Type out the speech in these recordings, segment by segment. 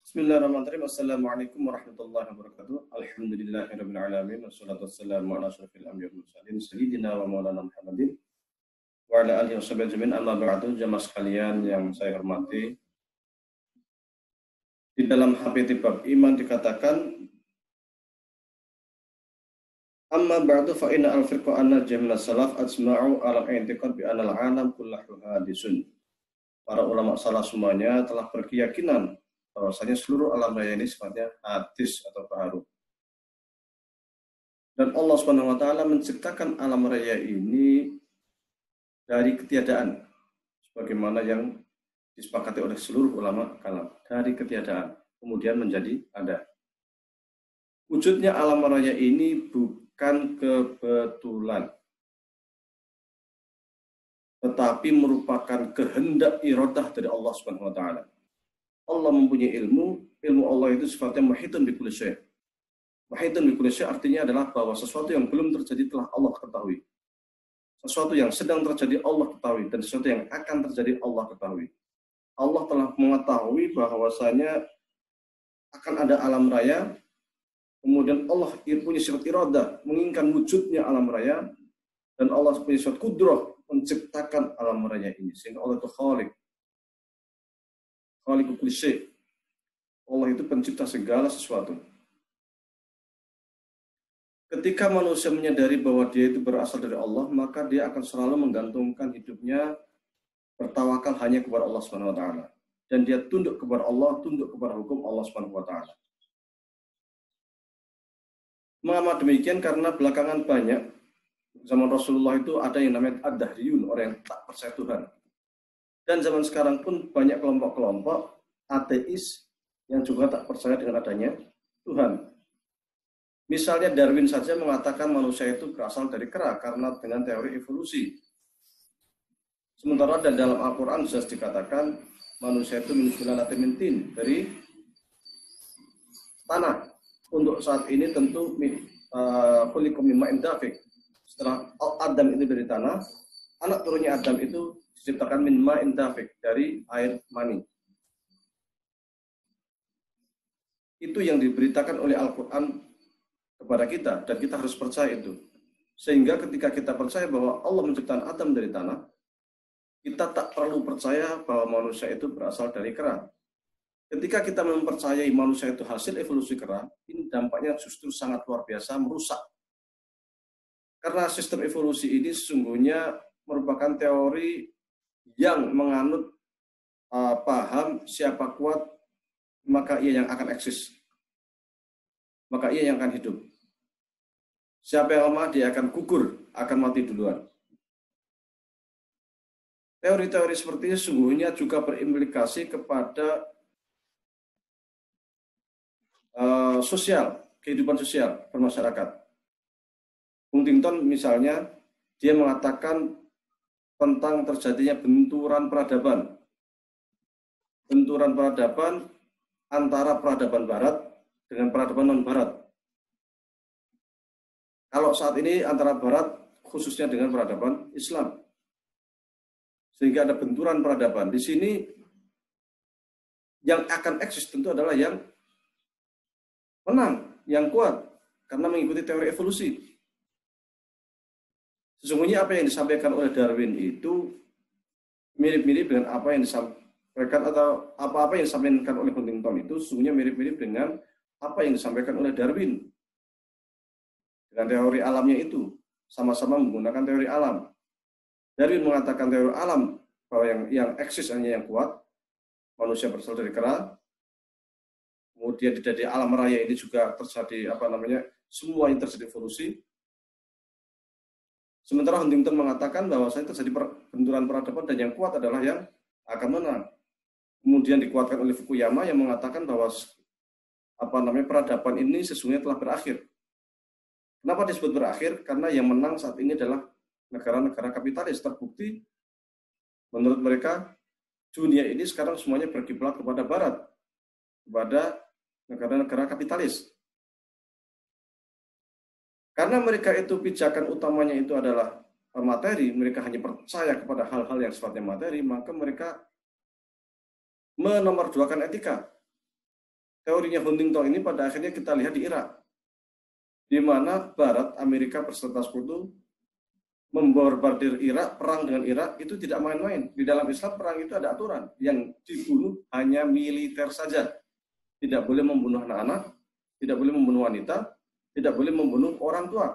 Bismillahirrahmanirrahim. Assalamualaikum warahmatullahi wabarakatuh. Alhamdulillahirabbil alamin wassalatu wassalamu ala asyrofil anbiya'i wal mursalin sayyidina wa maulana Muhammadin wa ala alihi washabihi ajmain. Amma ba'du, jamaah sekalian yang saya hormati. Di dalam HPT bab iman dikatakan amma ba'du fa inna al-firqa anna jamil salaf ajma'u ala i'tiqad bi anna al-alam kullahu hadisun. Para ulama salaf semuanya telah berkeyakinan bahwasanya seluruh alam raya ini sifatnya hadis atau baru. Dan Allah Subhanahu wa taala menciptakan alam raya ini dari ketiadaan sebagaimana yang disepakati oleh seluruh ulama kalam, dari ketiadaan kemudian menjadi ada. Wujudnya alam raya ini bukan kebetulan, tetapi merupakan kehendak iradah dari Allah Subhanahu wa taala. Allah mempunyai ilmu Allah itu sifatnya muhitun bi kulli syai'. Muhitun bi kulli syai' artinya adalah bahwa sesuatu yang belum terjadi telah Allah ketahui. Sesuatu yang sedang terjadi Allah ketahui dan sesuatu yang akan terjadi Allah ketahui. Allah telah mengetahui bahwasanya akan ada alam raya, kemudian Allah punya sifat iradah, menginginkan wujudnya alam raya, dan Allah punya sifat kudrah menciptakan alam raya ini, sehingga Allah itu khaliq. Khaliqul kulli syai'. Allah itu pencipta segala sesuatu. Ketika manusia menyadari bahwa dia itu berasal dari Allah, maka dia akan selalu menggantungkan hidupnya, bertawakal hanya kepada Allah Subhanahu wa taala. Dan dia tunduk kepada Allah, tunduk kepada hukum Allah Subhanahu wa taala. Mengapa demikian? Karena belakangan banyak zaman Rasulullah itu ada yang namanya ad-dahriyun, orang yang tak percaya Tuhan. Dan zaman sekarang pun banyak kelompok-kelompok ateis yang juga tak percaya dengan adanya Tuhan. Misalnya Darwin saja mengatakan manusia itu berasal dari kera karena dengan teori evolusi. Sementara dan dalam Al-Quran jelas dikatakan manusia itu min dari tanah. Untuk saat ini tentu khuliqum min ma'in dafiq. Setelah Adam itu dari tanah, anak turunnya Adam itu diciptakan min ma'in dafiq, dari air mani. Itu yang diberitakan oleh Al-Quran kepada kita, dan kita harus percaya itu. Sehingga ketika kita percaya bahwa Allah menciptakan Adam dari tanah, kita tak perlu percaya bahwa manusia itu berasal dari kera. Ketika kita mempercayai manusia itu hasil evolusi kera, ini dampaknya justru sangat luar biasa, merusak. Karena sistem evolusi ini sesungguhnya merupakan teori yang menganut paham siapa kuat, maka ia yang akan eksis. Maka ia yang akan hidup. Siapa yang lemah, dia akan gugur, akan mati duluan. Teori-teori seperti ini sesungguhnya juga berimplikasi kepada kehidupan sosial bermasyarakat. Huntington misalnya, dia mengatakan tentang terjadinya benturan peradaban. Benturan peradaban antara peradaban barat dengan peradaban non-barat. Kalau saat ini antara barat khususnya dengan peradaban Islam. Sehingga ada benturan peradaban. Di sini yang akan eksis tentu adalah yang menang, yang kuat, karena mengikuti teori evolusi. Sesungguhnya apa yang disampaikan oleh Darwin itu mirip-mirip dengan apa yang disampaikan atau apa-apa yang disampaikan oleh Huntington itu sesungguhnya mirip-mirip dengan apa yang disampaikan oleh Darwin. Dengan teori alamnya itu sama-sama menggunakan teori alam. Darwin mengatakan teori alam bahwa yang eksis hanya yang kuat, manusia berasal dari kera. Kemudian di alam raya ini juga terjadi semua yang terjadi evolusi. Sementara Huntington mengatakan bahwa terjadi benturan peradaban dan yang kuat adalah yang akan menang. Kemudian dikuatkan oleh Fukuyama yang mengatakan bahwa peradaban ini sesungguhnya telah berakhir. Kenapa disebut berakhir? Karena yang menang saat ini adalah negara-negara kapitalis. Terbukti menurut mereka dunia ini sekarang semuanya berkiblat kepada barat, kepada negara-negara kapitalis. Karena mereka itu pijakan utamanya itu adalah materi, mereka hanya percaya kepada hal-hal yang sifatnya materi, maka mereka menomorduakan etika. teorinya Huntington ini pada akhirnya kita lihat di Irak, di mana Barat, Amerika berserta sekutu membombardir Irak, perang dengan Irak itu tidak main-main. Di dalam Islam perang itu ada aturan, yang dibunuh hanya militer saja. Tidak boleh membunuh anak-anak, tidak boleh membunuh wanita, tidak boleh membunuh orang tua,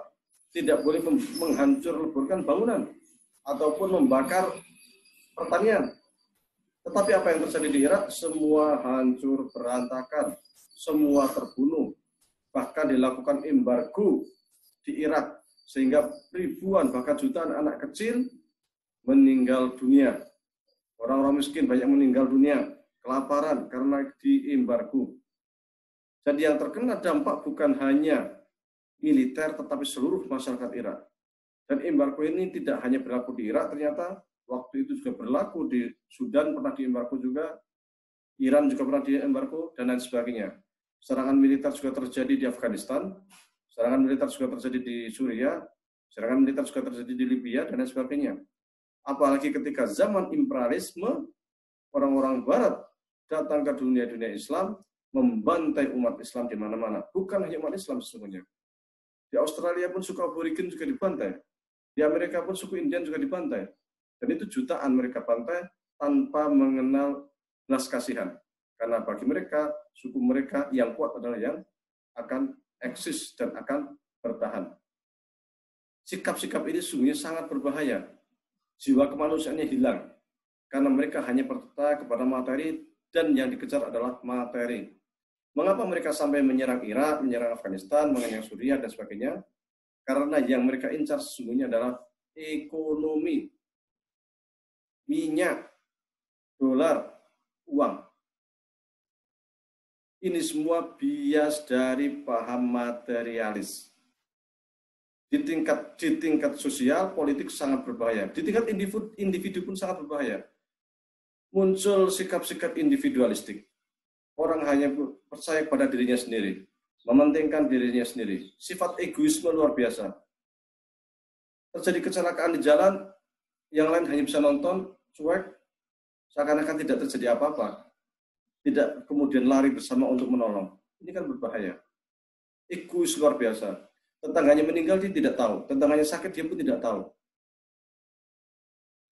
tidak boleh menghancur-leburkan bangunan, ataupun membakar pertanian. Tetapi apa yang terjadi di Irak? Semua hancur berantakan, semua terbunuh. Bahkan dilakukan embargo di Irak, sehingga ribuan bahkan jutaan anak kecil meninggal dunia. Orang-orang miskin banyak meninggal dunia, kelaparan karena diembargo. Jadi yang terkena dampak bukan hanya militer, tetapi seluruh masyarakat Irak. Dan embargo ini tidak hanya berlaku di Irak, ternyata waktu itu juga berlaku di Sudan, pernah diembargo juga, Iran juga pernah diembargo, dan lain sebagainya. Serangan militer juga terjadi di Afghanistan, serangan militer juga terjadi di Suriah, serangan militer juga terjadi di Libya, dan lain sebagainya. Apalagi ketika zaman imperialisme, orang-orang Barat datang ke dunia-dunia Islam, membantai umat Islam di mana-mana. Bukan hanya umat Islam sesungguhnya. Di Australia pun suku aborigin juga dibantai. Di Amerika pun suku Indian juga dibantai. Dan itu jutaan mereka bantai tanpa mengenal belas kasihan. Karena bagi mereka, suku mereka yang kuat adalah yang akan eksis dan akan bertahan. Sikap-sikap ini sungguhnya sangat berbahaya. Jiwa kemanusiaannya hilang. Karena mereka hanya percaya kepada materi dan yang dikejar adalah materi. Mengapa mereka sampai menyerang Irak, menyerang Afghanistan, menyerang Suriah, dan sebagainya? Karena yang mereka incar sesungguhnya adalah ekonomi, minyak, dolar, uang. Ini semua bias dari paham materialis. Di tingkat sosial, politik sangat berbahaya. Di tingkat individu pun sangat berbahaya. Muncul sikap-sikap individualistik. Orang hanya percaya pada dirinya sendiri, mementingkan dirinya sendiri. Sifat egoisme luar biasa. Terjadi kecelakaan di jalan, yang lain hanya bisa nonton, cuek, seakan-akan tidak terjadi apa-apa. Tidak kemudian lari bersama untuk menolong. Ini kan berbahaya. Egois luar biasa. Tetangganya meninggal, dia tidak tahu. Tetangganya sakit, dia pun tidak tahu.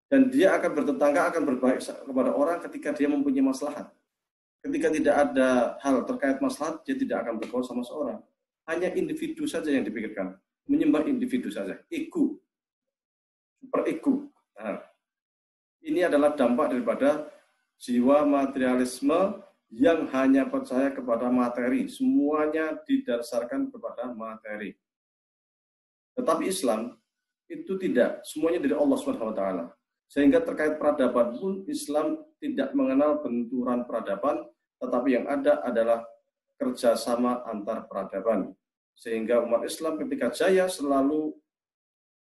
Dan dia akan bertetangga, akan berbaik kepada orang ketika dia mempunyai maslahat. Ketika tidak ada hal terkait maslahat, dia tidak akan bergaul sama seorang. Hanya individu saja yang dipikirkan. Menyembah individu saja. Ego. Super ego. Nah, ini adalah dampak daripada jiwa materialisme yang hanya percaya kepada materi. Semuanya didasarkan kepada materi. Tetapi Islam itu tidak. Semuanya dari Allah SWT. Sehingga terkait peradaban pun Islam tidak mengenal benturan peradaban, tetapi yang ada adalah kerjasama antar peradaban. Sehingga umat Islam ketika jaya selalu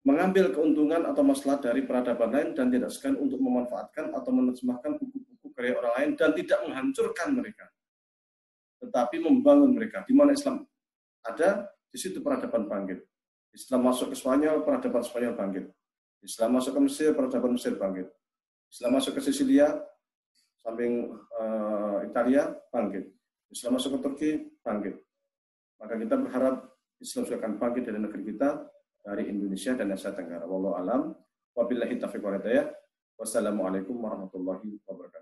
mengambil keuntungan atau maslahat dari peradaban lain dan tidak segan untuk memanfaatkan atau menerjemahkan buku-buku karya orang lain dan tidak menghancurkan mereka, tetapi membangun mereka. Di mana Islam ada, di situ peradaban bangkit. Islam masuk ke Spanyol, peradaban Spanyol bangkit. Islam masuk ke Mesir, peradaban Mesir bangkit. Islam masuk ke Sisilia, samping Italia, bangkit. Islam masuk ke Turki, bangkit. Maka kita berharap Islam juga akan bangkit dari negeri kita, dari Indonesia dan Asia Tenggara. Wallahu alam. Wabillahi taufiq wal hidayah. Wassalamualaikum warahmatullahi wabarakatuh.